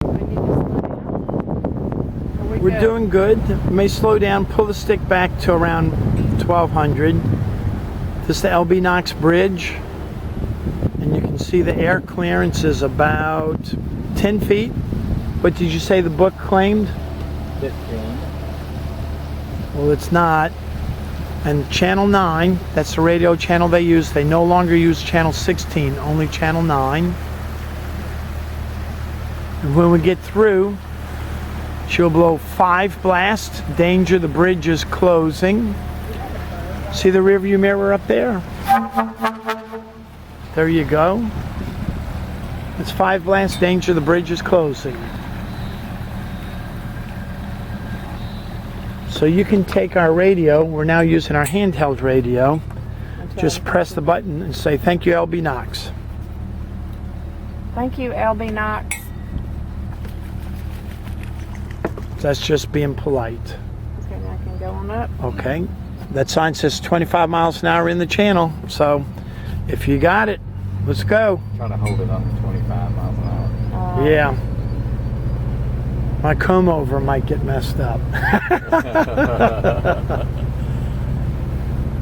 We're doing good. May slow down, pull the stick back to around 1200. This is the LB Knox Bridge. And you can see the air clearance is about 10 feet. What did you say the book claimed? 15. Well, it's not. And channel 9, that's the radio channel they use. They no longer use channel 16, only channel 9. And when we get through, she'll blow 5 blasts. Danger, the bridge is closing. See the rearview mirror up there? There you go. It's 5 blasts. Danger, the bridge is closing. So you can take our radio. We're now using our handheld radio. Okay. Just press the button and say, "Thank you, LB Knox." Thank you, LB Knox. That's just being polite. Okay, now I can go on up. Okay. That sign says 25 miles an hour in the channel. So if you got it, let's go. Trying to hold it under 25 miles an hour. Yeah. My comb over might get messed up.